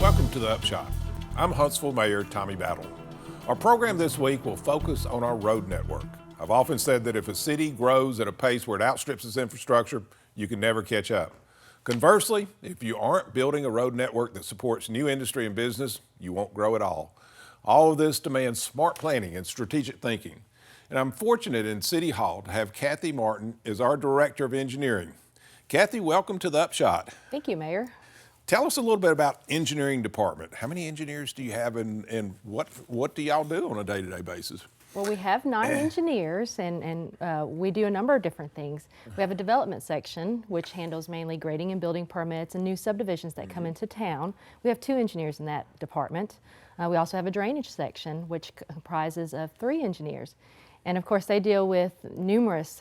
Welcome to the Upshot. I'm Huntsville Mayor Tommy Battle. Our program this week will focus on our road network. I've often said that if a city grows at a pace where it outstrips its infrastructure, you can never catch up. Conversely, if you aren't building a road network that supports new industry and business, you won't grow at all. All of this demands smart planning and strategic thinking. And I'm fortunate in City Hall to have Kathy Martin as our Director of Engineering. Kathy, welcome to the Upshot. Thank you, Mayor. Tell us a little bit about engineering department. How many engineers do you have and what do y'all do on a day-to-day basis? Well, we have 9 engineers and we do a number of different things. We have a development section, which handles mainly grading and building permits and new subdivisions that come into town. We have 2 engineers in that department. We also have a drainage section, which comprises of 3 engineers. And of course, they deal with numerous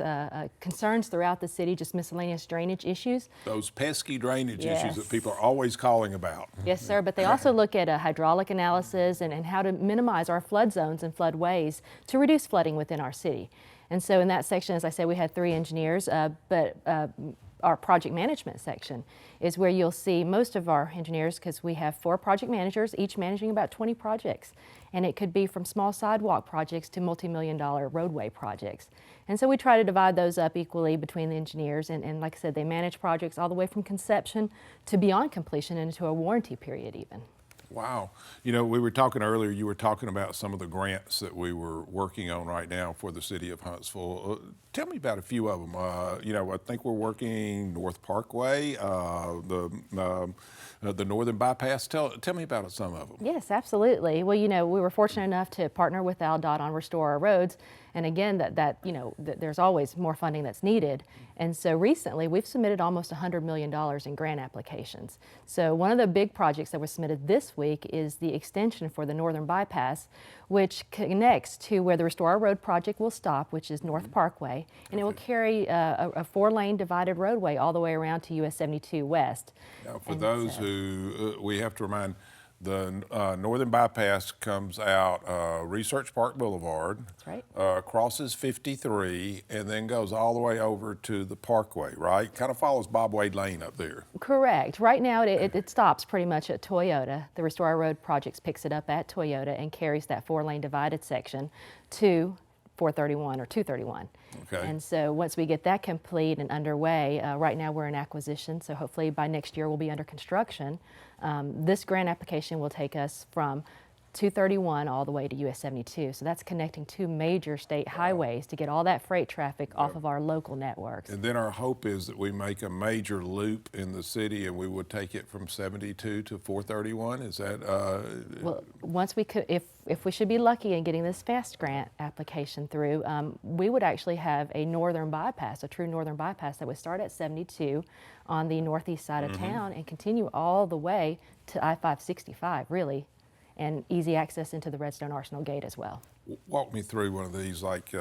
concerns throughout the city, just miscellaneous drainage issues. Those pesky drainage issues that people are always calling about. Yes, sir, but they also look at hydraulic analysis and how to minimize our flood zones and floodways to reduce flooding within our city. And so in that section, as I said, we had 3 engineers, but our project management section is where you'll see most of our engineers, because we have 4 project managers, each managing about 20 projects. And it could be from small sidewalk projects to multi-million-dollar roadway projects. And so we try to divide those up equally between the engineers, and like I said, they manage projects all the way from conception to beyond completion into a warranty period even. Wow. You know, we were talking earlier, you were talking about some of the grants that we were working on right now for the city of Huntsville. Tell me about a few of them. You know, I think we're working North Parkway, the Northern Bypass. Tell me about some of them. Yes, absolutely. Well, you know, we were fortunate enough to partner with AlDOT on Restore Our Roads. And again, there's always more funding that's needed. And so recently, we've submitted almost $100 million in grant applications. So one of the big projects that was submitted this week is the extension for the Northern Bypass, which connects to where the Restore Our Road project will stop, which is North Parkway. And it will carry a 4-lane divided roadway all the way around to US 72 West. Now, for those who, we have to remind, the Northern Bypass comes out Research Park Boulevard, that's right. Crosses 53, and then goes all the way over to the Parkway, right? Kind of follows Bob Wade Lane up there. Correct. Right now, it stops pretty much at Toyota. The Restore Our Road projects picks it up at Toyota and carries that 4-lane divided section to 431 or 231. Okay. And so once we get that complete and underway, right now we're in acquisition, so hopefully by next year we'll be under construction. This grant application will take us from 231 all the way to US 72. So that's connecting 2 major state highways to get all that freight traffic off of our local networks. And then our hope is that we make a major loop in the city and we would take it from 72 to 431. Is that? Well, once we could, if we should be lucky in getting this FAST grant application through, we would actually have a northern bypass, a true northern bypass that would start at 72 on the northeast side of town and continue all the way to I-565, really, and easy access into the Redstone Arsenal Gate as well. Walk me through one of these, like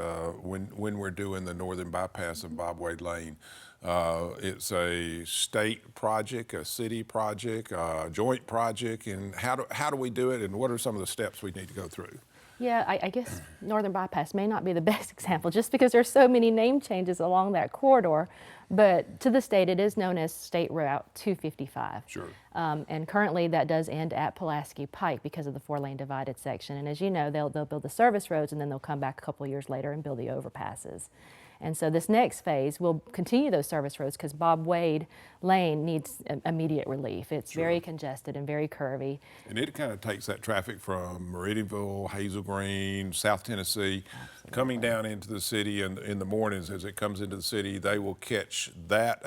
when we're doing the Northern Bypass of Bob Wade Lane. It's a state project, a city project, a joint project, and how do we do it, and what are some of the steps we need to go through? Yeah, I guess Northern Bypass may not be the best example just because there's so many name changes along that corridor, but to the state it is known as State Route 255. Sure. And currently that does end at Pulaski Pike because of the 4-lane divided section. And as you know, they'll build the service roads and then they'll come back a couple of years later and build the overpasses. And so this next phase will continue those service roads because Bob Wade Lane needs immediate relief. It's very congested and very curvy. And it kind of takes that traffic from Meridianville, Hazel Green, South Tennessee, coming down into the city, and in the mornings as it comes into the city, they will catch that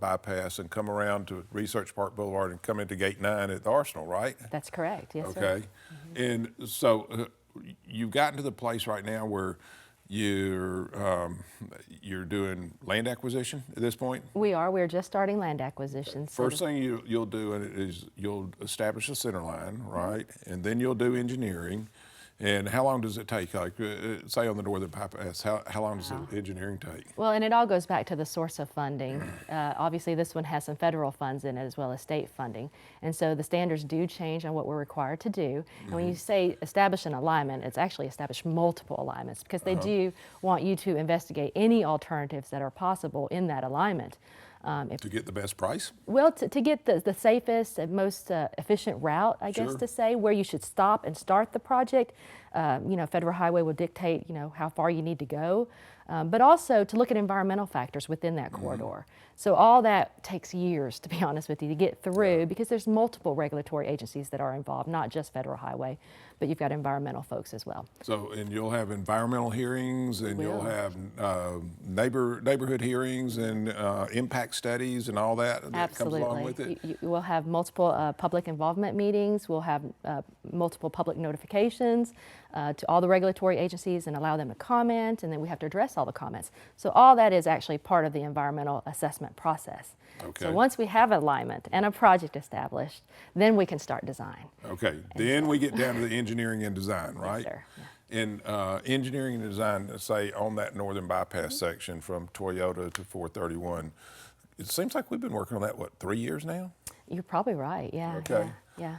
bypass and come around to Research Park Boulevard and come into Gate 9 at the Arsenal, right? That's correct, yes, sir. Okay. And so you've gotten to the place right now where you're doing land acquisition at this point? We're just starting land acquisition. First thing you'll do is you'll establish a center line, right? And then you'll do engineering. And how long does it take? Like, say on the Northern Bypass, how long does the engineering take? Well, and it all goes back to the source of funding. Obviously, this one has some federal funds in it as well as state funding. And so the standards do change on what we're required to do. And when you say establish an alignment, it's actually establish multiple alignments because they do want you to investigate any alternatives that are possible in that alignment. To get the best price? Well, to get the safest and most efficient route, I guess Sure. to say, where you should stop and start the project. Federal highway will dictate, how far you need to go, but also to look at environmental factors within that corridor. So all that takes years, to be honest with you, to get through because there's multiple regulatory agencies that are involved, not just federal highway, but you've got environmental folks as well. So, and you'll have environmental hearings, and We you'll will. have neighborhood hearings and impact studies and all that comes along with it. You will have multiple public involvement meetings. We'll have multiple public notifications to all the regulatory agencies and allow them to comment, and then we have to address all the comments. So all that is actually part of the environmental assessment process. Okay. So once we have alignment and a project established, then we can start design. Okay, then we get down to the engineering and design, right? Yes, sir. In engineering and design, say on that northern bypass section from Toyota to 431, it seems like we've been working on that, what, 3 years now? You're probably right. Yeah. Okay. Yeah.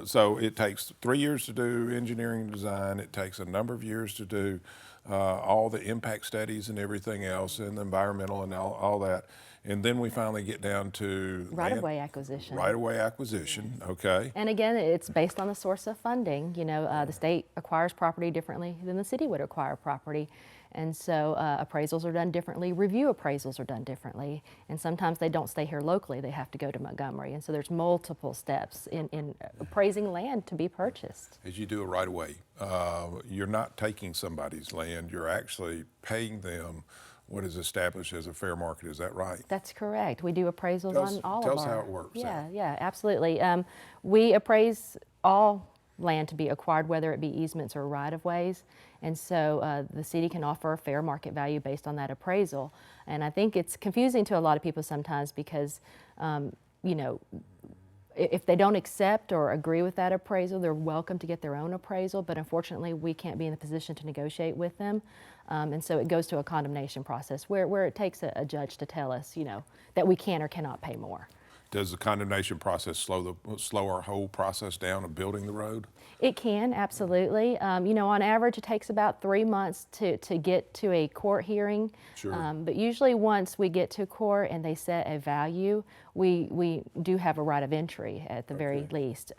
So it takes 3 years to do engineering and design. It takes a number of years to do all the impact studies and everything else, and the environmental and all that. And then we finally get down to Right-of-way acquisition. Right-of-way acquisition, okay. And again, it's based on the source of funding. The state acquires property differently than the city would acquire property. And so appraisals are done differently, review appraisals are done differently, and sometimes they don't stay here locally, they have to go to Montgomery. And so there's multiple steps in appraising land to be purchased. As you do a right-of-way, you're not taking somebody's land, you're actually paying them what is established as a fair market, is that right? That's correct. We do appraisals on all of our... Tell us how it works. Yeah, absolutely. We appraise all land to be acquired, whether it be easements or right-of-ways. And so the city can offer a fair market value based on that appraisal. And I think it's confusing to a lot of people sometimes because, if they don't accept or agree with that appraisal, they're welcome to get their own appraisal, but unfortunately we can't be in the position to negotiate with them. And so it goes to a condemnation process where it takes a judge to tell us, that we can or cannot pay more. Does the condemnation process slow our whole process down of building the road? It can, absolutely. On average, it takes about 3 months to get to a court hearing. Sure. But usually once we get to court and they set a value, we do have a right of entry at the very least.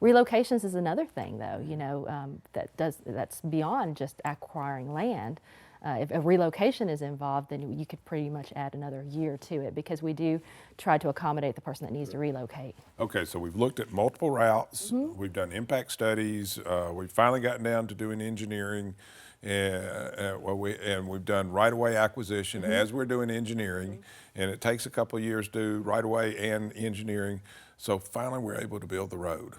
Relocations is another thing, though, that's beyond just acquiring land. If a relocation is involved, then you could pretty much add another year to it because we do try to accommodate the person that needs to relocate. Okay, so we've looked at multiple routes, we've done impact studies, we've finally gotten down to doing engineering, and we've done right-of-way acquisition as we're doing engineering, and it takes a couple of years to do right-of-way and engineering, so finally we're able to build the road.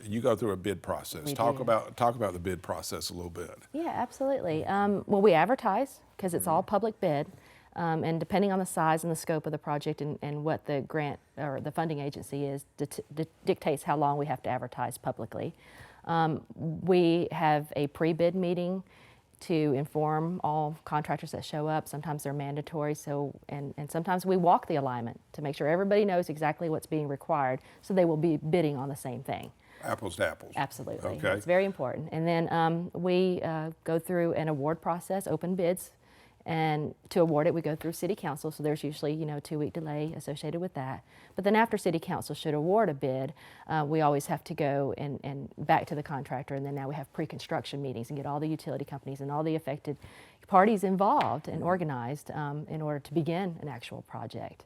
You go through a bid process. Talk about the bid process a little bit. Yeah, absolutely. Well, we advertise because it's all public bid, and depending on the size and the scope of the project and what the grant or the funding agency is, dictates how long we have to advertise publicly. We have a pre-bid meeting to inform all contractors that show up. Sometimes they're mandatory, and sometimes we walk the alignment to make sure everybody knows exactly what's being required, so they will be bidding on the same thing. Apples to apples. Absolutely. Okay. It's very important. And then we go through an award process, open bids, and to award it, we go through City Council. So there's usually, a 2-week delay associated with that. But then after City Council should award a bid, we always have to go and back to the contractor. And then now we have pre-construction meetings and get all the utility companies and all the affected parties involved and organized in order to begin an actual project.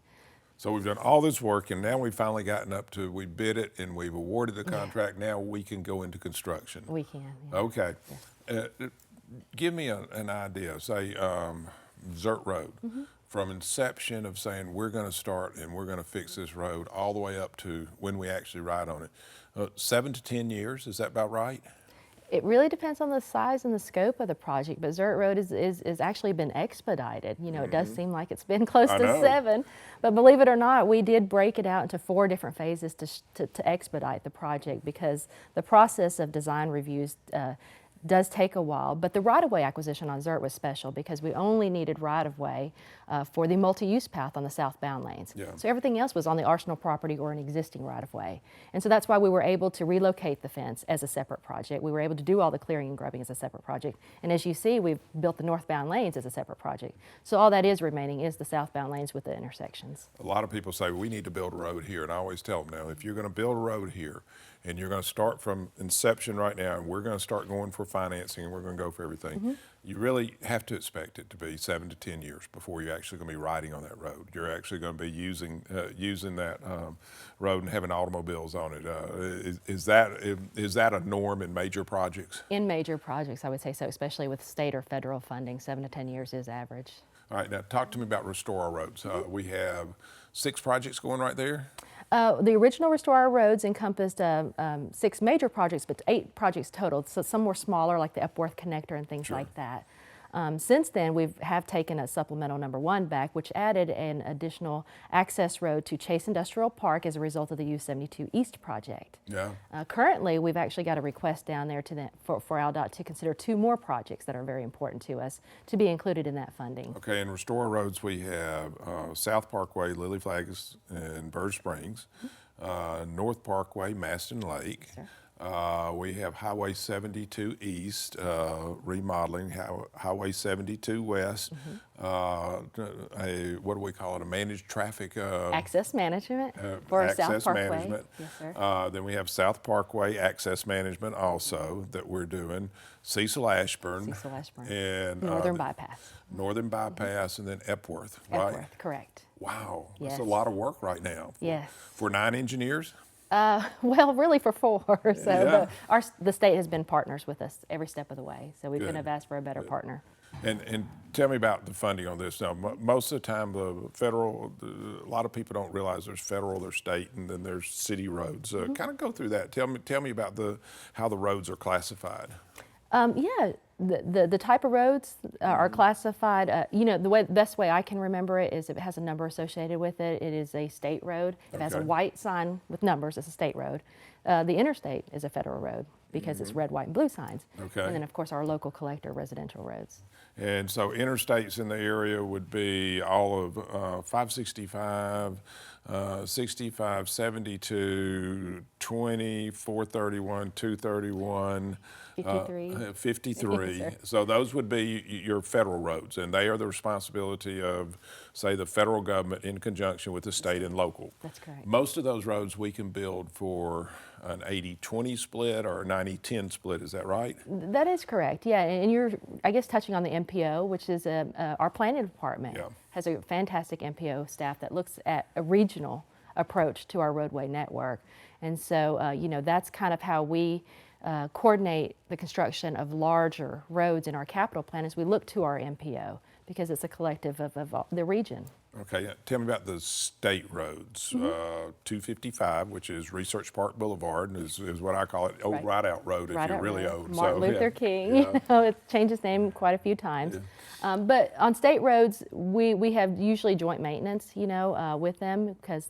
So we've done all this work, and now we've finally gotten up to, we bid it and we've awarded the contract. Now we can go into construction. We can. Yeah. Okay. Give me an idea, say Zert Road, from inception of saying we're going to start and we're going to fix this road all the way up to when we actually ride on it. 7 to 10 years, is that about right? It really depends on the size and the scope of the project, but Zert Road is actually been expedited. It does seem like it's been close to 7, but believe it or not, we did break it out into 4 different phases to expedite the project because the process of design reviews does take a while, but the right-of-way acquisition on ZERT was special because we only needed right-of-way for the multi-use path on the southbound lanes. Yeah. So everything else was on the Arsenal property or an existing right-of-way. And so that's why we were able to relocate the fence as a separate project. We were able to do all the clearing and grubbing as a separate project. And as you see, we've built the northbound lanes as a separate project. So all that is remaining is the southbound lanes with the intersections. A lot of people say we need to build a road here, and I always tell them now, if you're going to build a road here, and you're going to start from inception right now, and we're going to start going for financing, and we're going to go for everything, you really have to expect it to be 7 to 10 years before you're actually going to be riding on that road. You're actually going to be using that road and having automobiles on it. Is that a norm in major projects? In major projects, I would say so, especially with state or federal funding. 7 to 10 years is average. All right, now talk to me about Restore Our Roads. We have 6 projects going right there. The original Restore Our Roads encompassed 6 major projects, but 8 projects total. So some were smaller, like the Epworth Connector and things like that. Since then, we have taken a supplemental number 1 back, which added an additional access road to Chase Industrial Park as a result of the U-72 East project. Yeah. Currently, we've actually got a request down there for AlDOT to consider 2 more projects that are very important to us to be included in that funding. Okay, in Restore Our Roads, we have South Parkway, Lily Flags, and Burr Springs, North Parkway, Maston Lake. Yes, We have Highway 72 East, remodeling, Highway 72 West, what do we call it, a managed traffic? Access management for South Access Parkway. management. Yes, sir. Then we have South Parkway access management also that we're doing, Cecil Ashburn. Cecil Ashburn. And Northern Bypass. Northern Bypass, and then Epworth, right? Epworth, correct. Wow, that's Yes. a lot of work right now. Yes. For 9 engineers? Well, really for 4. So Yeah. the state has been partners with us every step of the way. So we couldn't Good. have asked for a better partner. And tell me about the funding on this. Now, most of the time, a lot of people don't realize there's federal, there's state, and then there's city roads. Kind of go through that. Tell me about how the roads are classified. Yeah, the type of roads are classified. The best way I can remember it is if it has a number associated with it, it is a state road. If it has a Okay. white sign with numbers, it's a state road. The interstate is a federal road because it's red, white, and blue signs. Okay. And then, of course, our local collector residential roads. And so interstates in the area would be all of 565, 65, 72, 20, 431, 231. 53. 53. Yes, sir. So those would be your federal roads, and they are the responsibility of, say, the federal government in conjunction with the state and local. That's correct. Most of those roads we can build for an 80-20 split or a 90-10 split, is that right? That is correct, yeah. And you're, I guess, touching on the MPO, which is our planning department. Yeah. Has a fantastic MPO staff that looks at a regional approach to our roadway network. And so, that's kind of how we coordinate the construction of larger roads in our capital plan as we look to our MPO, because it's a collective of the region. Okay, tell me about the state roads. 255, which is Research Park Boulevard, is what I call it, old Right. Ride-Out Road if Right you're out really road. old. Martin Luther yeah. King, Yeah. it changed its name quite a few times. But on state roads, we have usually joint maintenance, with them, because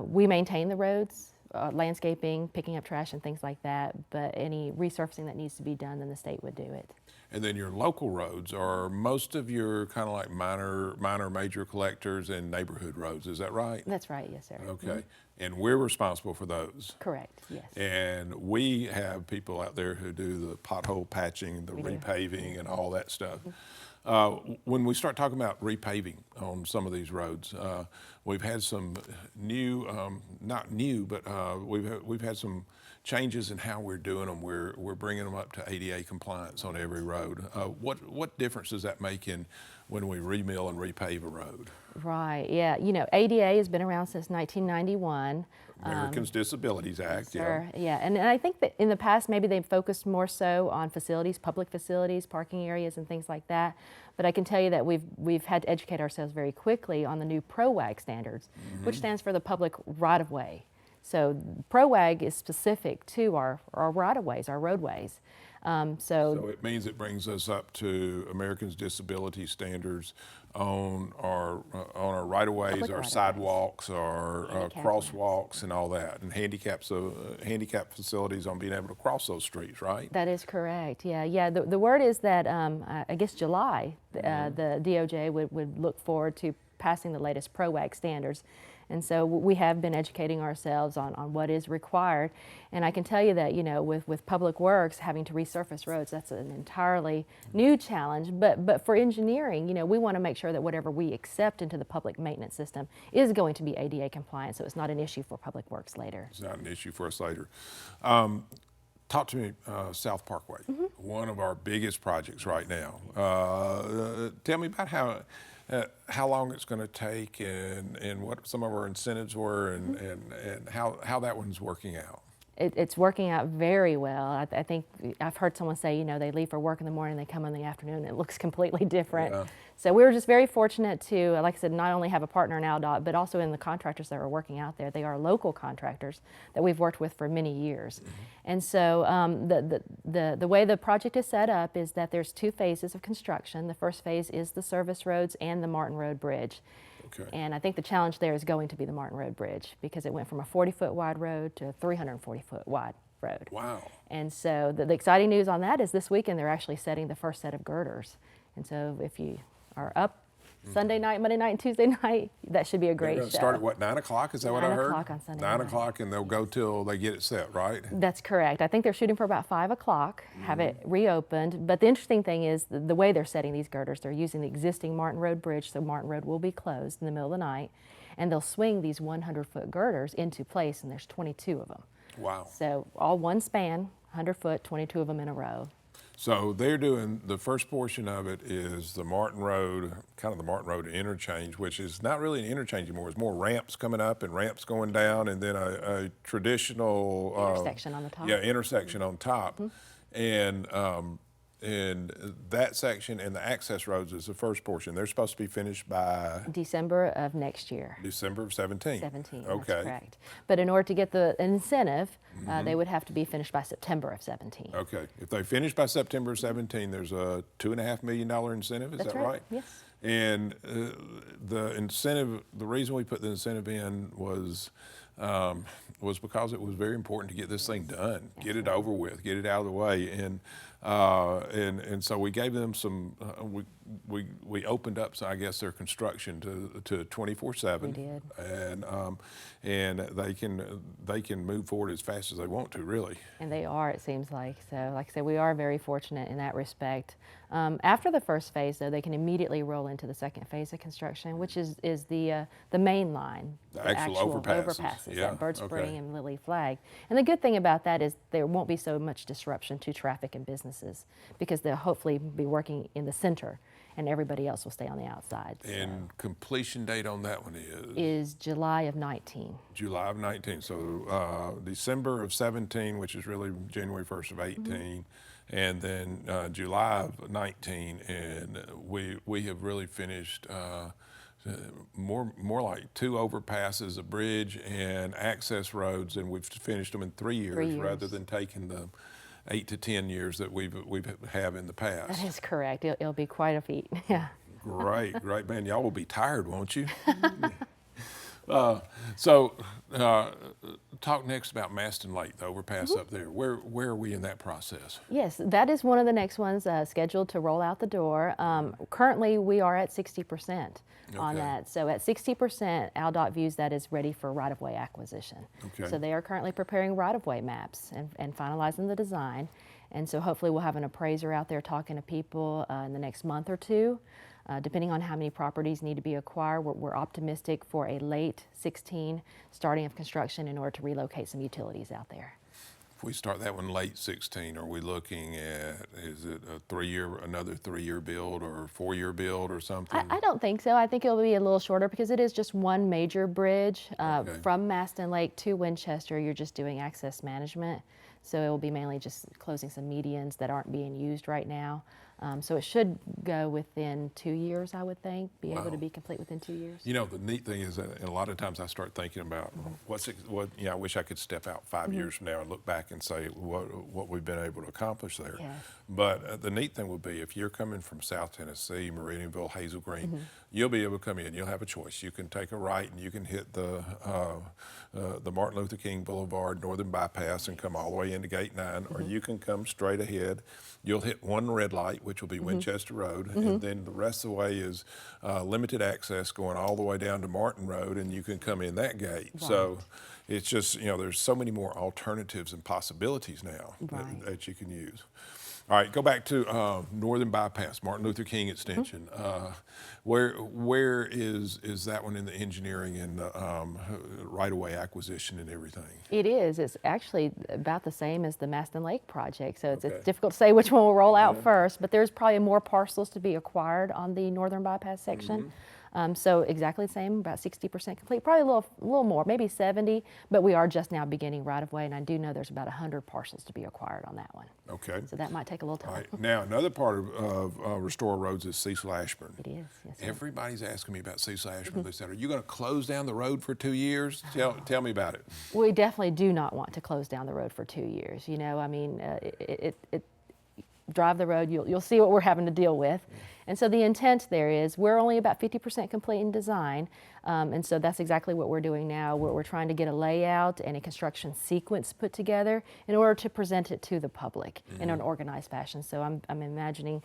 we maintain the roads, landscaping, picking up trash and things like that, but any resurfacing that needs to be done, then the state would do it. And then your local roads are most of your kind of like minor major collectors and neighborhood roads, is that right? That's right, yes, sir. Okay, and we're responsible for those. Correct, yes. And we have people out there who do the pothole patching, the repaving, and all that stuff. When we start talking about repaving on some of these roads, we've had some new, not new, but we've had some changes in how we're doing them. We're bringing them up to ADA compliance on every road. What difference does that make when we remill and repave a road? Right, yeah. ADA has been around since 1991. Americans Disabilities Act, Sure, yeah. And I think that in the past, maybe they've focused more so on facilities, public facilities, parking areas, and things like that. But I can tell you that we've had to educate ourselves very quickly on the new PROWAG standards, which stands for the public right-of-way. So ProWag is specific to our right-of-ways, our roadways. So it means it brings us up to Americans' disability standards on our right-of-ways, Public our right-of-ways. sidewalks, our Handicap crosswalks, and all that, and handicap facilities on being able to cross those streets, right? That is correct. Yeah. The word is that I guess July, the DOJ would look forward to passing the latest ProWag standards. And so we have been educating ourselves on what is required. And I can tell you that, with Public Works having to resurface roads, that's an entirely new challenge. But for engineering, we want to make sure that whatever we accept into the public maintenance system is going to be ADA compliant, so it's not an issue for Public Works later. It's not an issue for us later. Talk to me, South Parkway, one of our biggest projects right now. Tell me about how long it's going to take and what some of our incentives were and how that one's working out. It's working out very well. I think I've heard someone say, they leave for work in the morning, they come in the afternoon, it looks completely different. Yeah. So we were just very fortunate to, like I said, not only have a partner in AlDOT, but also in the contractors that are working out there. They are local contractors that we've worked with for many years. And so the way the project is set up is that there's 2 phases of construction. The first phase is the service roads and the Martin Road Bridge. Okay. And I think the challenge there is going to be the Martin Road Bridge because it went from a 40-foot wide road to a 340-foot wide road. Wow. And so the exciting news on that is this weekend they're actually setting the first set of girders. And so if you are up Sunday night, Monday night, and Tuesday night, that should be a great They're show. going to start at what, 9 o'clock? Is that what I heard? 9 o'clock on Sunday 9 night. o'clock, and they'll go till they get it set, right? That's correct. I think they're shooting for about 5 o'clock, have it reopened. But the interesting thing is the way they're setting these girders, they're using the existing Martin Road Bridge, so Martin Road will be closed in the middle of the night, and they'll swing these 100-foot girders into place, and there's 22 of them. Wow. So all one span, 100 foot, 22 of them in a row. So they're doing, the first portion of it is the Martin Road, kind of the Martin Road interchange, which is not really an interchange anymore. It's more ramps coming up and ramps going down, and then a traditional Intersection on the top. Yeah, intersection on top. And that section and the access roads is the first portion. They're supposed to be finished by December of next year. December of 17. 17, Okay. that's correct. But in order to get the incentive, they would have to be finished by September of 17. Okay. If they finish by September of 17, there's a $2.5 million incentive. Is That's that right. right? Yes. And the incentive, the reason we put the incentive in was because it was very important to get this thing done, get it over with, get it out of the way, and so we gave them some. We opened up, so I guess, their construction to 24/7. We did. And they can move forward as fast as they want to, really. And they are, it seems like. So, like I said, we are very fortunate in that respect. After the first phase, though, they can immediately roll into the second phase of construction, which is the main line, The actual overpasses. Yeah, at Bird Spring okay. and Lily Flag. And the good thing about that is there won't be so much disruption to traffic and businesses because they'll hopefully be working in the center, and everybody else will stay on the outside. And completion date on that one Is July of 19. July of 19. So December of 17, which is really January 1st of 18, and then July of 19, and we have really finished more like 2 overpasses, a bridge, and access roads, and we've finished them in 3 years, 3 years. rather than taking the 8 to 10 years that we've have in the past. That is correct. It'll be quite a feat. Yeah. Great, man. Y'all will be tired, won't you? Talk next about Maston Lake, the overpass up there. Where are we in that process? Yes, that is one of the next ones scheduled to roll out the door. Currently, we are at 60% on Okay. that. So at 60%, AlDOT views that as ready for right-of-way acquisition. Okay. So they are currently preparing right-of-way maps and finalizing the design. And so hopefully we'll have an appraiser out there talking to people in the next month or two. Depending on how many properties need to be acquired, we're optimistic for a late 16 starting of construction in order to relocate some utilities out there. If we start that one late 16, are we looking at, is it another 3-year build or 4-year build or something? I don't think so. I think it'll be a little shorter because it is just one major bridge. Okay. From Maston Lake to Winchester, you're just doing access management. So it will be mainly just closing some medians that aren't being used right now. So it should go within 2 years, I would think, be able Wow. to be complete within 2 years. You know, the neat thing is that a lot of times I start thinking about I wish I could step out 5 years from now and look back and say what we've been able to accomplish there. Yes. But the neat thing would be if you're coming from South Tennessee, Meridianville, Hazel Green, you'll be able to come in. You'll have a choice. You can take a right and you can hit the Martin Luther King Boulevard Northern Bypass and come all the way into Gate 9, or you can come straight ahead. You'll hit one red light, which will be Winchester Road, and then the rest of the way is limited access going all the way down to Martin Road, and you can come in that gate. Right. So it's just, there's so many more alternatives and possibilities now Right. that you can use. All right, go back to Northern Bypass, Martin Luther King extension. Where is that one in the engineering and the right-of-way acquisition and everything? It is. It's actually about the same as the Maston Lake project, so it's Okay. difficult to say which one will roll out first, but there's probably more parcels to be acquired on the Northern Bypass section. So exactly the same, about 60% complete, probably a little more, maybe 70, but we are just now beginning right-of-way, and I do know there's about 100 parcels to be acquired on that one. Okay. So that might take a little All time. right. Now, another part of Restore Roads is Cecil Ashburn. It is, yes, sir. Everybody's asking me about Cecil Ashburn. They said, are you going to close down the road for 2 years? Tell me about it. We definitely do not want to close down the road for 2 years. I mean, drive the road, you'll see what we're having to deal with. And so the intent there is we're only about 50% complete in design, and so that's exactly what we're doing now. We're trying to get a layout and a construction sequence put together in order to present it to the public in an organized fashion. So I'm imagining,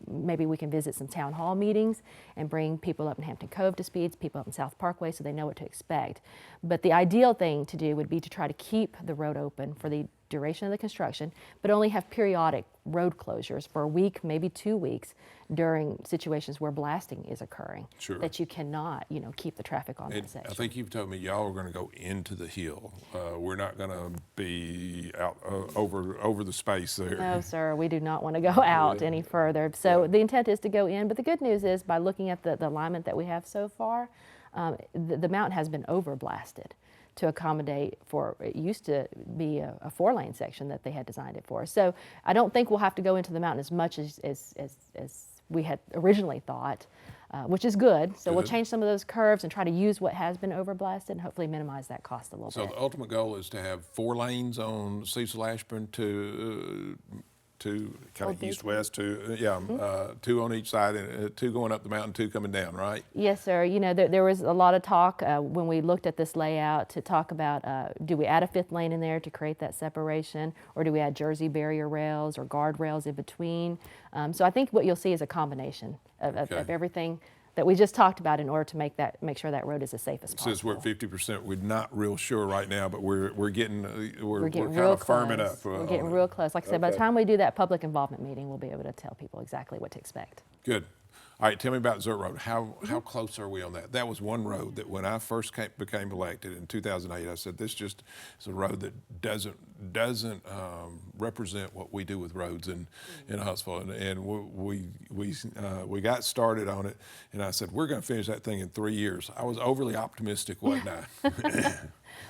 maybe we can visit some town hall meetings and bring people up in Hampton Cove to speeds, people up in South Parkway, so they know what to expect. But the ideal thing to do would be to try to keep the road open for the duration of the construction, but only have periodic road closures for a week, maybe 2 weeks, during situations where blasting is occurring. Sure. That you cannot, keep the traffic on that And section. I think you've told me y'all are going to go into the hill. We're not going to be out over the space there. No, sir, we do not want to go out any further. So the intent is to go in, but the good news is by looking at the alignment that we have so far, the mountain has been over-blasted to accommodate for, it used to be a 4-lane section that they had designed it for. So I don't think we'll have to go into the mountain as much as we had originally thought, which is good. So we'll change some of those curves and try to use what has been overblasted and hopefully minimize that cost a little So bit. the ultimate goal is to have 4 lanes on Cecil Ashburn to kind of east-west, 2 on each side, and 2 going up the mountain, 2 coming down, right? Yes, sir. There was a lot of talk when we looked at this layout to talk about do we add a 5th lane in there to create that separation, or do we add Jersey barrier rails or guardrails in between? So I think what you'll see is a combination of everything that we just talked about in order to make sure that road is as safe as possible. Since we're at 50%, we're not real sure right now, but we're getting kind real of firming close. up. We're getting real close. Like I said, by the time we do that public involvement meeting, we'll be able to tell people exactly what to expect. Good. All right, tell me about Zert Road. How close are we on that? That was one road that when I first became elected in 2008, I said this just is a road that doesn't represent what we do with roads in Huntsville. And we got started on it, and I said we're going to finish that thing in 3 years. I was overly optimistic, wasn't I?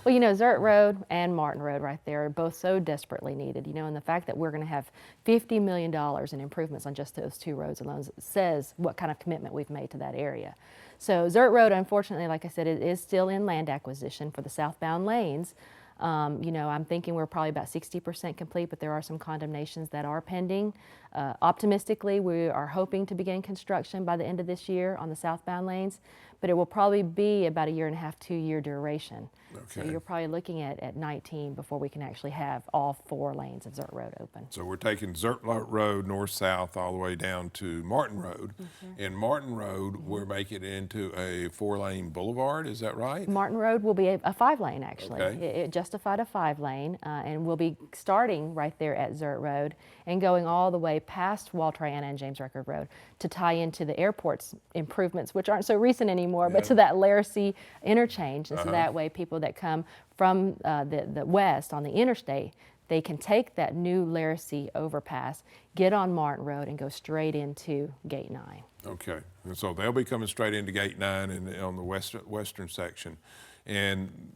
Well, Zert Road and Martin Road right there are both so desperately needed, and the fact that we're going to have $50 million in improvements on just those 2 roads alone says what kind of commitment we've made to that area. So Zert Road, unfortunately, like I said, it is still in land acquisition for the southbound lanes. I'm thinking we're probably about 60% complete, but there are some condemnations that are pending. Optimistically, we are hoping to begin construction by the end of this year on the southbound lanes, but it will probably be about a 1.5 to 2 year duration. So Okay. you're probably looking at 19 before we can actually have all 4 lanes of Zert Road open. So we're taking Zert Road north-south all the way down to Martin Road. And Martin Road, we're making it into a 4-lane boulevard, is that right? Martin Road will be a 5-lane actually. Okay. It justified a 5-lane, and we'll be starting right there at Zert Road and going all the way past Wall Triana and James Record Road to tie into the airport's improvements, which aren't so recent anymore, but to that Larissie interchange. And so that way people that come from the west on the interstate, they can take that new Larissie overpass, get on Martin Road, and go straight into Gate 9. Okay, and so they'll be coming straight into Gate 9 and on the western section. And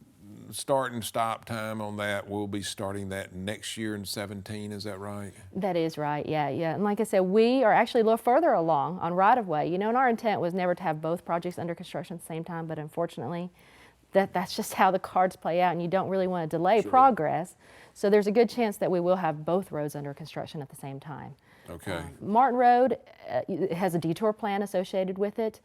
start and stop time on that, we'll be starting that next year in 17, is that right? That is right, yeah. And like I said, we are actually a little further along on right-of-way. And our intent was never to have both projects under construction at the same time, but unfortunately, that's just how the cards play out, and you don't really want to delay progress. So there's a good chance that we will have both roads under construction at the same time. Okay. Martin Road has a detour plan associated with it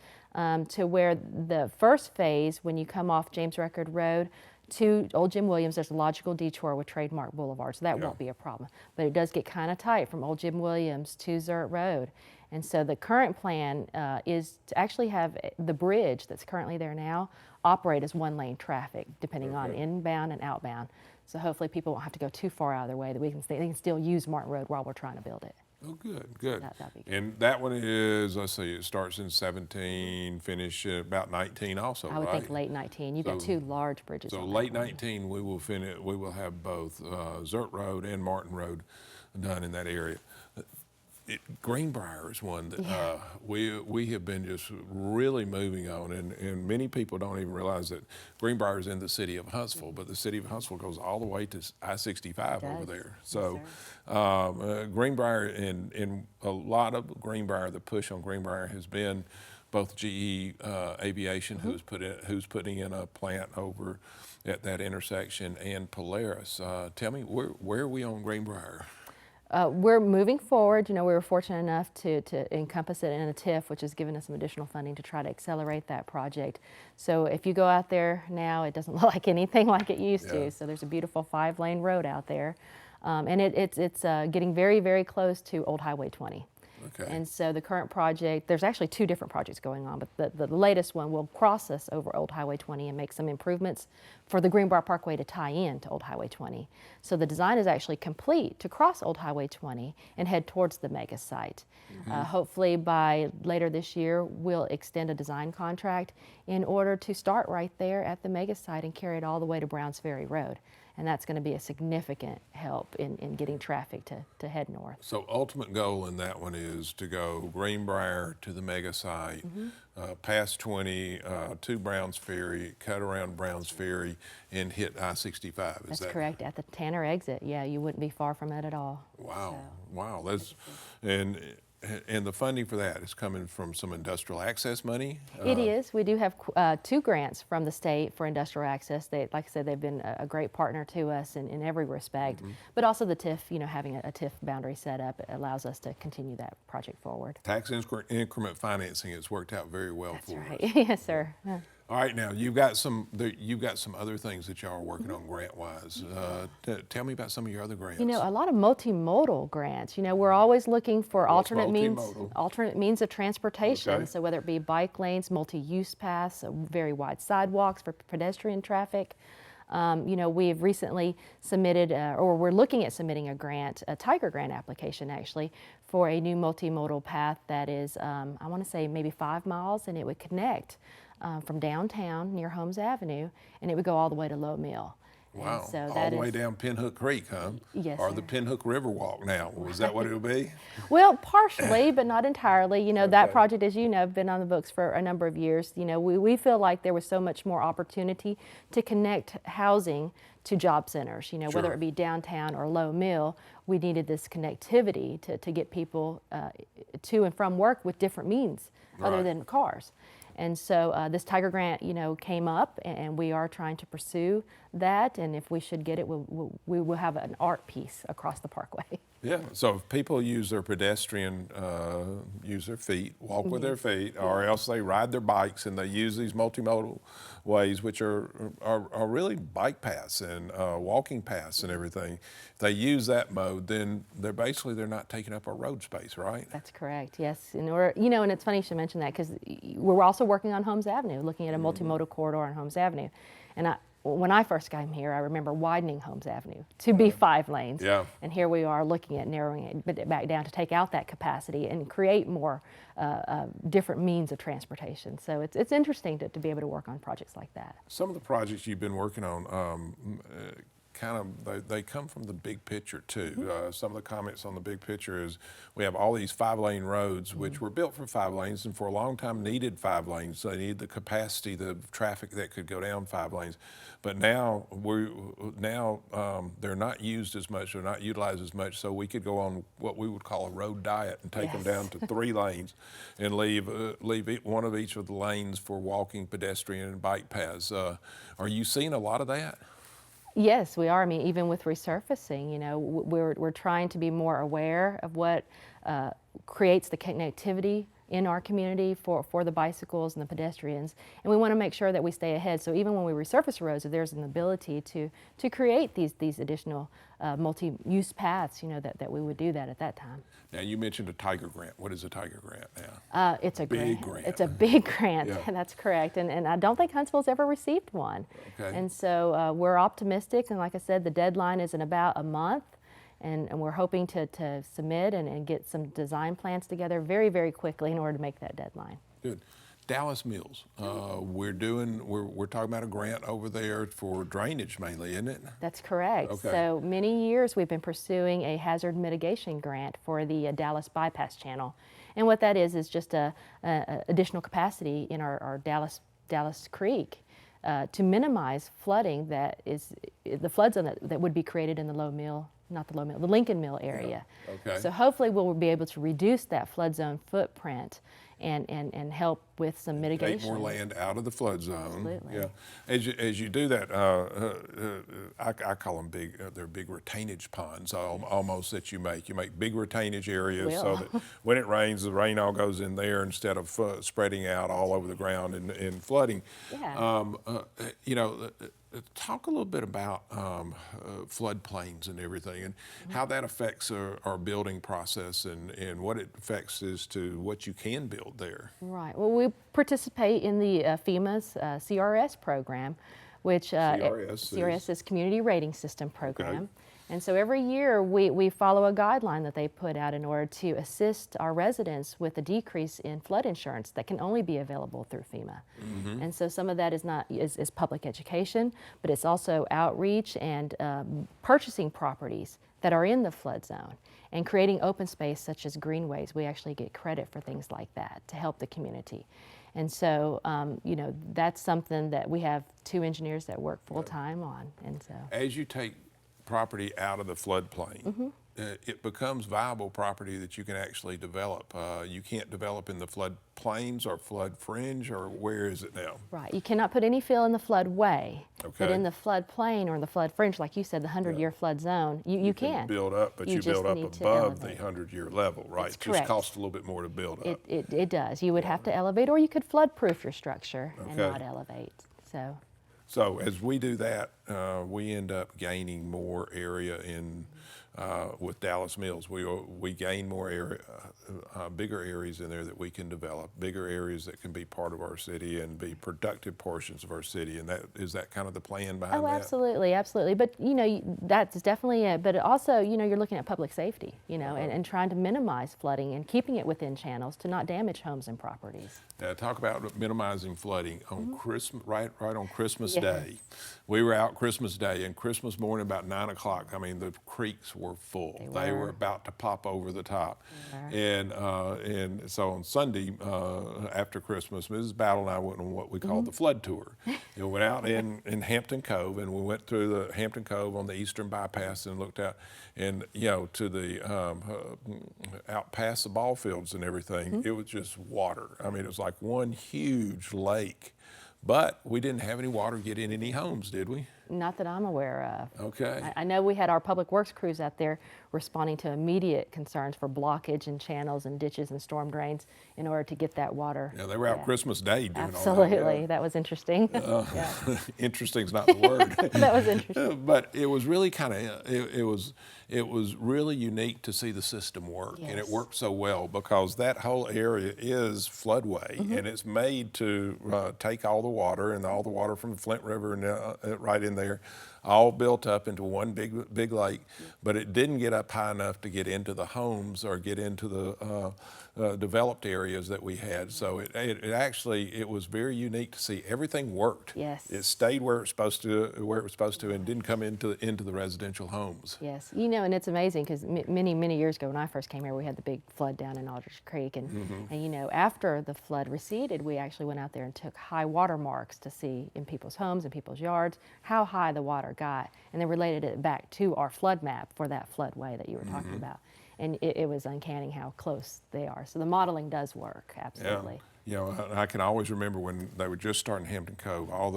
to where the first phase, when you come off James Record Road to Old Jim Williams, there's a logical detour with Trademark Boulevard, so that won't be a problem. But it does get kind of tight from Old Jim Williams to Zurt Road. And so the current plan is to actually have the bridge that's currently there now operate as one-lane traffic, depending on inbound and outbound. So hopefully people won't have to go too far out of their way, that they can still use Martin Road while we're trying to build it. Oh, good. That'd be good. And that one is, let's see, it starts in 17, finish at about 19 also, I would right? think late 19. You've got two large bridges. So on late that one. 19, we will have both Zurt Road and Martin Road done in that area. Greenbrier is one that we have been just really moving on, and many people don't even realize that Greenbrier is in the city of Huntsville, but the city of Huntsville goes all the way to I-65 over there. So Greenbrier, and a lot of Greenbrier, the push on Greenbrier has been both GE Aviation, who's putting in a plant over at that intersection, and Polaris. Tell me, where are we on Greenbrier? We're moving forward. We were fortunate enough to encompass it in a TIF, which has given us some additional funding to try to accelerate that project. So if you go out there now, it doesn't look like anything like it used to. So there's a beautiful 5-lane road out there. And it's getting very, very close to Old Highway 20. Okay. And so the current project, there's actually 2 different projects going on, but the latest one will cross us over Old Highway 20 and make some improvements for the Greenbrier Parkway to tie in to Old Highway 20. So the design is actually complete to cross Old Highway 20 and head towards the mega site. Hopefully by later this year, we'll extend a design contract in order to start right there at the mega site and carry it all the way to Browns Ferry Road. And that's going to be a significant help in getting traffic to head north. So ultimate goal in that one is to go Greenbrier to the mega site, past 20, to Browns Ferry, cut around Browns Ferry, and hit I-65. That's correct, at the Tanner exit. Yeah, you wouldn't be far from it at all. Wow, wow. And the funding for that is coming from some industrial access money? It is. We do have 2 grants from the state for industrial access. Like I said, they've been a great partner to us in every respect. But also the TIF, having a TIF boundary set up allows us to continue that project forward. Tax increment financing has worked out very well for us. That's right. Yes, sir. All right, now you've got some other things that y'all are working on grant-wise. Tell me about some of your other grants. A lot of multimodal grants. We're always looking for alternate means of transportation. Okay. So whether it be bike lanes, multi-use paths, very wide sidewalks for pedestrian traffic. We've recently submitted, or we're looking at submitting a Tiger grant application actually, for a new multimodal path that is, I want to say maybe 5 miles, and it would connect from downtown near Holmes Avenue, and it would go all the way to Low Mill. Wow, so all the way down Pinhook Creek, huh? Yes, or sir. the Pinhook River Walk now. Is that what it'll be? Well, partially, but not entirely. That project, as you know, have been on the books for a number of years. We feel like there was so much more opportunity to connect housing to job centers. Whether it be downtown or Low Mill, we needed this connectivity to get people to and from work with different means other than cars. And so this Tiger grant, came up, and we are trying to pursue that. And if we should get it, we will have an art piece across the parkway. Yeah. So if people use their pedestrian, use their feet, walk with their feet, or else they ride their bikes and they use these multimodal ways, which are really bike paths and walking paths and everything. If they use that mode, then they're not taking up our road space, right? That's correct. Yes. And and it's funny you should mention that, because we're also working on Holmes Avenue, looking at a multimodal corridor on Holmes Avenue. And when I first came here, I remember widening Holmes Avenue to be 5 lanes. Yeah. And here we are looking at narrowing it back down to take out that capacity and create more different means of transportation. So it's interesting to be able to work on projects like that. Some of the projects you've been working on, they come from the big picture too. Some of the comments on the big picture is we have all these 5-lane roads which were built for 5 lanes and for a long time needed 5 lanes. They need the capacity, the traffic that could go down 5 lanes. But now they're not used as much, they're not utilized as much, so we could go on what we would call a road diet and take them down to 3 lanes and leave one of each of the lanes for walking, pedestrian, and bike paths. Are you seeing a lot of that? Yes, we are. I mean, even with resurfacing, you know, we're trying to be more aware of what creates the connectivity in our community for the bicycles and the pedestrians, and we want to make sure that we stay ahead. So even when we resurface roads, if there's an ability to create these additional multi-use paths, you know, that we would do that at that time. Now you mentioned a Tiger grant. What is a Tiger grant now? It's a big grant. It's a big grant. Yeah. That's correct, and I don't think Huntsville's ever received one. Okay. And so we're optimistic, and like I said, the deadline is in about a month. And we're hoping to submit and get some design plans together very, very quickly in order to make that deadline. Good. Dallas Mills. We're talking about a grant over there for drainage mainly, isn't it? That's correct. Okay. So many years we've been pursuing a hazard mitigation grant for the Dallas bypass channel, and what that is just a additional capacity in our Dallas Creek. To minimize flooding that is the flood zone that would be created in the the Lincoln Mill area. Yeah. Okay. So hopefully we'll be able to reduce that flood zone footprint and help with some mitigation. Take more land out of the flood zone. Absolutely. Yeah. As you do that, I call them big. They're big retainage ponds almost that you make. You make big retainage areas so that when it rains, the rain all goes in there instead of spreading out all over the ground and flooding. Yeah. You know. Talk a little bit about floodplains and everything and how that affects our building process and what it affects as to what you can build there. Right. Well, we participate in the FEMA's CRS program, which CRS is Community Rating System program. Okay. And so every year we follow a guideline that they put out in order to assist our residents with a decrease in flood insurance that can only be available through FEMA. Mm-hmm. And so some of that is public education, but it's also outreach and purchasing properties that are in the flood zone and creating open space such as greenways. We actually get credit for things like that to help the community. And so, you know, that's something that we have 2 engineers that work full time on. And so, as you take property out of the floodplain, it becomes viable property that you can actually develop. You can't develop in the floodplains or flood fringe, or where is it now? right, you cannot put any fill in the floodway, but Okay. in the floodplain or the flood fringe, like you said, the 100-year flood zone, you can. Build up, but you just build up need to above the elevate. 100-year level, right? That's It just correct. costs a little bit more to build up. It does. You would have to elevate, or you could flood-proof your structure and Okay. not elevate. So as we do that, we end up gaining more area with Dallas Mills. We gain more area, bigger areas in there that we can develop, bigger areas that can be part of our city and be productive portions of our city. And is that kind of the plan behind that? Absolutely, absolutely. But you know, that's definitely it. But also, you know, you're looking at public safety, you know, and trying to minimize flooding and keeping it within channels to not damage homes and properties. Now, talk about minimizing flooding on Christmas, right on Christmas Yeah. Day. We were out Christmas Day, and Christmas morning about 9 o'clock, I mean, the creeks were full. They were about to pop over the top. And so on Sunday after Christmas, Mrs. Battle and I went on what we call the flood tour. We went out in Hampton Cove, and we went through the Hampton Cove on the eastern bypass and looked out, and you know, to the out past the ball fields and everything. It was just water. I mean, it was like one huge lake. But we didn't have any water get in any homes, did we? Not that I'm aware of. Okay. I know we had our public works crews out there responding to immediate concerns for blockage in channels and ditches and storm drains in order to get that water. Yeah, they were out Christmas Day doing all that. Absolutely, that was interesting. Interesting's not the word. That was interesting. But it was really kind of, it was really unique to see the system work. And it Yes. worked so well because that whole area is floodway, and it's made to take all the water and all the water from the Flint River and right in there. all built up into one big lake, but it didn't get up high enough to get into the homes or get into the developed areas that we had. So it actually, it was very unique to see everything worked. Yes. It stayed where it was supposed to, and didn't come into the residential homes. Yes, you know, and it's amazing because many years ago when I first came here, we had the big flood down in Aldrich Creek, and you know, after the flood receded, we actually went out there and took high water marks to see in people's homes and people's yards how high the water got, and then related it back to our flood map for that floodway that you were talking about. And it was uncanny how close they are. So the modeling does work, absolutely. Yeah. You know, I can always remember when they were just starting Hampton Cove, all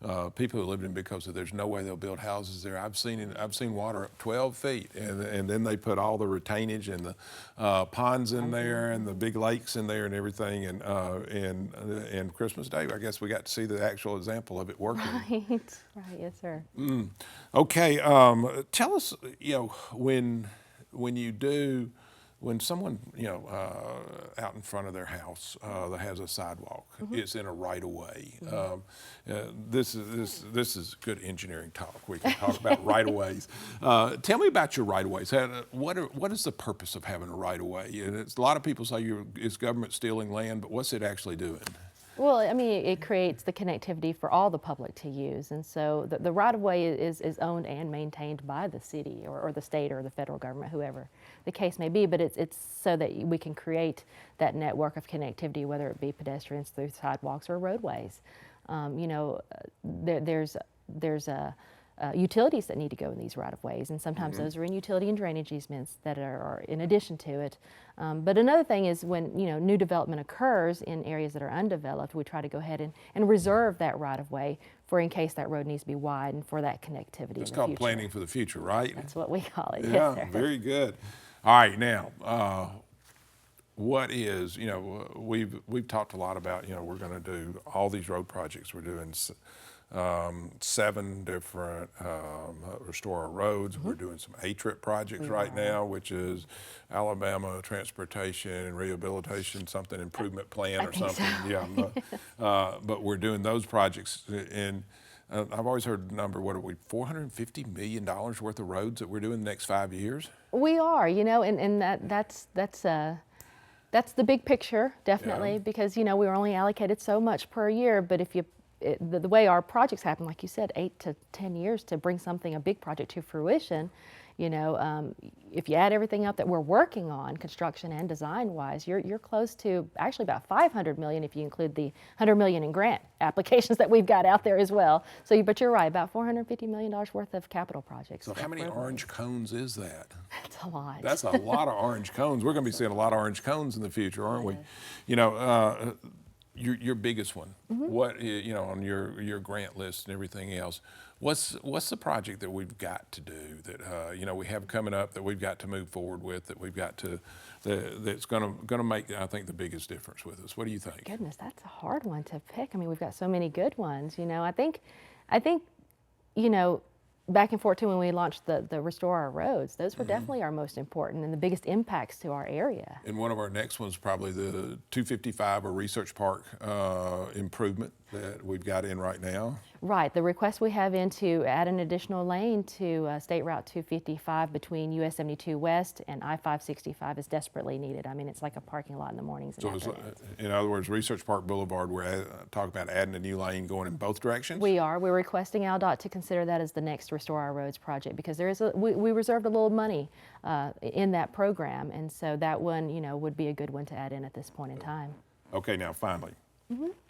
the people who lived in Big Cove said there's no way they'll build houses there. I've seen water up 12 feet, and then they put all the retainage and the ponds in there and the big lakes in there and everything. And Christmas Day, I guess we got to see the actual example of it working. Right, yes, sir. Okay, tell us, you know, when someone, you know, out in front of their house that has a sidewalk, it's in a right of way. This is good engineering talk. We can talk about right of ways. Tell me about your right of ways. What is the purpose of having a right of way? And a lot of people say it's government stealing land, but what's it actually doing? Well, I mean, it creates the connectivity for all the public to use, and so the right-of-way is owned and maintained by the city or the state or the federal government, whoever the case may be, but it's so that we can create that network of connectivity, whether it be pedestrians through sidewalks or roadways. You know, there's utilities that need to go in these right-of-ways, and sometimes those are in utility and drainage easements that are in addition to it. But another thing is when, you know, new development occurs in areas that are undeveloped, we try to go ahead and reserve that right-of-way for in case that road needs to be widened for that connectivity. It's called planning for the future, right? That's what we call it. Yeah, Yes, sir. very good. All right, now, what is, you know, we've talked a lot about, you know, we're going to do all these road projects. We're doing 7 different restore our roads. We're doing some A-trip projects right now, which is Alabama Transportation and Rehabilitation, something improvement plan or something. So. Yeah, but we're doing those projects, and I've always heard the number. What are we? $450 million worth of roads that we're doing the next 5 years. We are, you know, and that's the big picture, definitely, because, you know, we were only allocated so much per year, but if you the way our projects happen, like you said, 8 to 10 years to bring a big project to fruition, you know, if you add everything up that we're working on, construction and design-wise, you're close to actually about $500 million if you include the $100 million in grant applications that we've got out there as well. So, but you're right, about $450 million worth of capital projects. So how many orange cones is that? That's a lot. That's a lot of orange cones. We're going to be seeing a lot of orange cones in the future, aren't we? You know, your biggest one, what, you know, on your grant list and everything else, what's the project that we've got to do that you know, we have coming up that we've got to move forward with, that we've got to that's going to make, I think, the biggest difference with us? What do you think? Goodness, that's a hard one to pick. I mean, we've got so many good ones. You know, I think, you know, back in 14 when we launched the Restore Our Roads, those were definitely our most important and the biggest impacts to our area. And one of our next ones probably the 255 or Research Park improvement that we've got in right now. Right, the request we have in to add an additional lane to State Route 255 between US 72 West and I-565 is desperately needed. I mean, it's like a parking lot in the mornings. And So in other words, Research Park Boulevard, we're talking about adding a new lane going in both directions? We're requesting ALDOT to consider that as the next Restore Our Roads project because there is we reserved a little money in that program, and so that one, you know, would be a good one to add in at this point in time. Okay, now finally.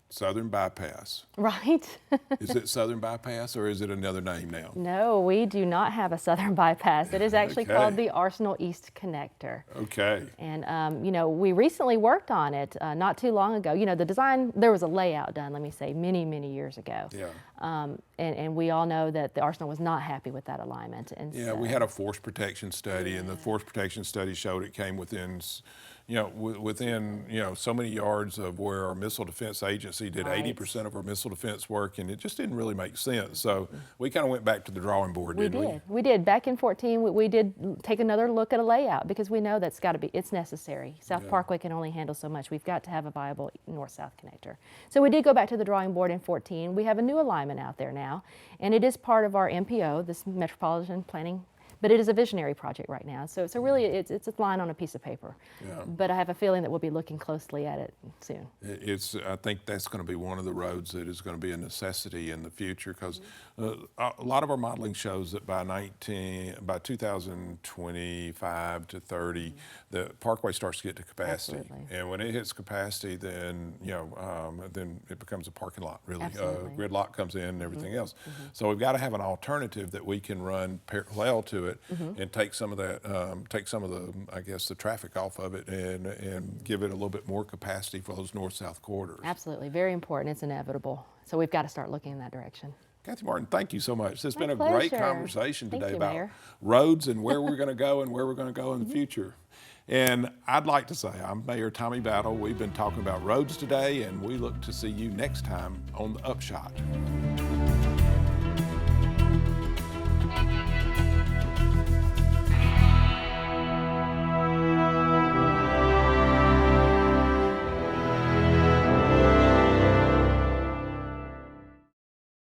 Southern Bypass. Right. Is it Southern Bypass or is it another name now? No, we do not have a Southern Bypass. It is actually called the Arsenal East Connector. Okay. And, you know, we recently worked on it not too long ago. You know, the design, there was a layout done, let me say, many years ago. Yeah. And we all know that the Arsenal was not happy with that alignment. And yeah, so, we had a force protection study, and the force protection study showed it came within, you know, within, you know, so many yards of where our Missile Defense Agency did 80% of our missile defense work, and it just didn't really make sense. So we kind of went back to the drawing board, didn't we? We did. Back in 14, we did take another look at a layout because we know that's got to be, it's necessary. South Parkway can only handle so much. We've got to have a viable north-south connector. So we did go back to the drawing board in 14. We have a new alignment alignment out there now. And it is part of our MPO, this Metropolitan Planning, but it is a visionary project right now. So really it's a line on a piece of paper. Yeah. But I have a feeling that we'll be looking closely at it soon. I think that's going to be one of the roads that is going to be a necessity in the future, because a lot of our modeling shows that by 2025 to 30, the parkway starts to get to capacity. Absolutely. And when it hits capacity, then then it becomes a parking lot. Really, Absolutely. gridlock comes in and everything else. So we've got to have an alternative that we can run parallel to it and take some of that, I guess, the traffic off of it and give it a little bit more capacity for those north-south corridors. Absolutely, very important. It's inevitable. So we've got to start looking in that direction. Kathy Martin, thank you so much. It's been a My great pleasure. conversation Thank today you, about Mayor. roads and where we're going to go and where we're going to go in the future. And I'd like to say I'm Mayor Tommy Battle. We've been talking about roads today, and we look to see you next time on the Upshot.